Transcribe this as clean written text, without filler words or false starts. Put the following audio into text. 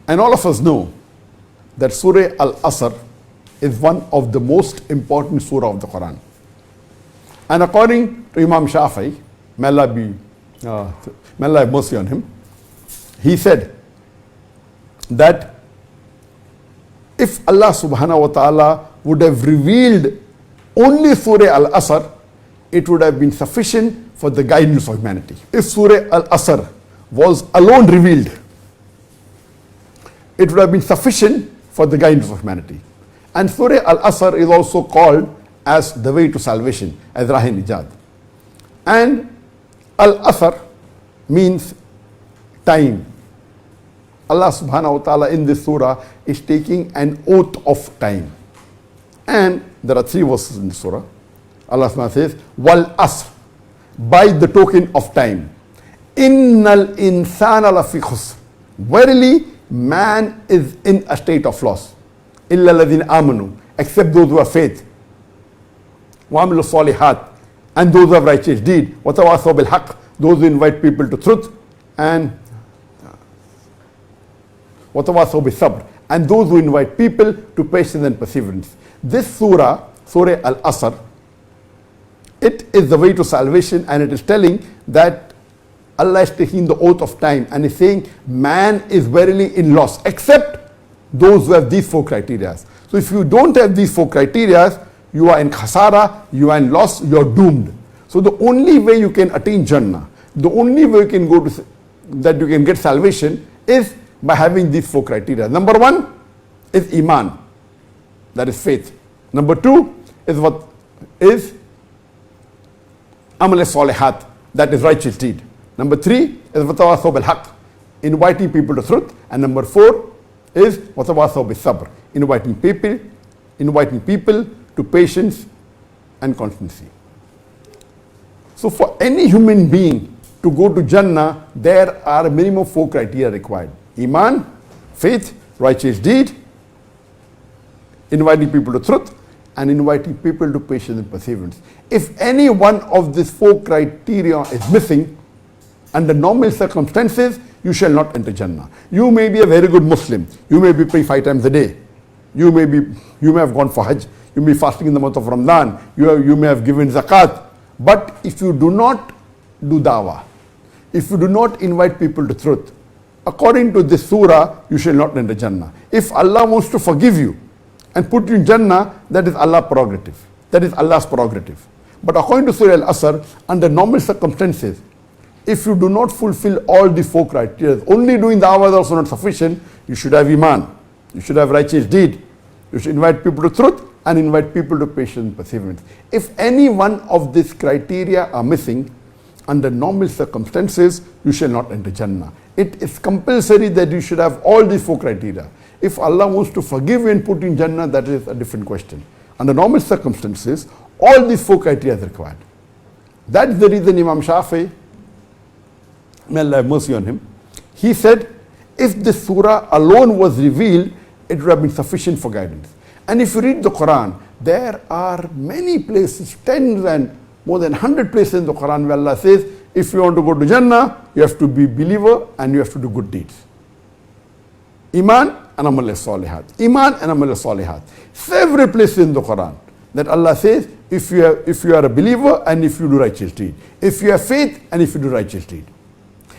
And all of us know that Surah Al-Asr is one of the most important surah of the Quran. And according to Imam Shafi, may Allah have mercy on him, he said that if Allah subhanahu wa ta'ala would have revealed only Surah Al-Asr, it would have been sufficient for the guidance of humanity. If Surah Al-Asr was alone revealed, it would have been sufficient for the guidance of humanity. And Surah Al-Asr is also called as the way to salvation, as Rahe-Nijat. And Al-Asr means time. Allah subhanahu wa ta'ala in this surah is taking an oath of time. And there are 3 verses in the surah. Allah subhanahu wa ta'ala says, Wal Asr, by the token of time. Innal insana lafi khusr. Verily, man is in a state of loss. Illa ladhina amanu, except those who have faith. Wa amilu salihat, and those who have righteous deed. Wa tawasaw bil haqq, those who invite people to truth. And wa tawasaw bis sabr, and those who invite people to patience and perseverance. This surah, Surah Al-Asr, it is the way to salvation, and it is telling that Allah is taking the oath of time and is saying man is verily in loss except those who have these 4 criteria. So if you don't have these 4 criteria, you are in khasara, you are in loss, you are doomed. So the only way you can attain Jannah, the only way you can go to that you can get salvation is by having these 4 criteria. Number 1 is iman, that is faith. Number 2 is what is amal salihat, that is righteous deed. Number 3 is watawasaw bil haqq, inviting people to truth. And number 4 is watawasaw bis sabr, inviting people to patience and constancy. So for any human being to go to Jannah, there are a minimum 4 criteria required: iman, faith, righteous deed, inviting people to truth, and inviting people to patience and perseverance. If any one of these 4 criteria is missing, under normal circumstances, you shall not enter Jannah. You may be a very good Muslim. You may be praying 5 times a day. You may have gone for Hajj. You may be fasting in the month of Ramadan. You may have given zakat. But if you do not do dawah, if you do not invite people to truth, according to this surah, you shall not enter Jannah. If Allah wants to forgive you and put you in Jannah, that is Allah's prerogative. That is Allah's prerogative. But according to Surah Al-Asr, under normal circumstances, if you do not fulfill all the 4 criteria, only doing dawah is also not sufficient. You should have iman, you should have righteous deed, you should invite people to truth, and invite people to patience and perseverance. If any one of these criteria are missing, under normal circumstances, you shall not enter Jannah. It is compulsory that you should have all these 4 criteria. If Allah wants to forgive you and put you in Jannah, that is a different question. Under normal circumstances, all these 4 criteria are required. That's the reason Imam Shafi, may Allah have mercy on him, he said, if this surah alone was revealed, it would have been sufficient for guidance. And if you read the Quran, there are many places, tens and more than 100 places in the Quran where Allah says, if you want to go to Jannah, you have to be believer and you have to do good deeds. Iman and amal salihat. Iman and amal salihat. Several places in the Quran that Allah says, if you are a believer and if you do righteous deed. If you have faith and if you do righteous deed.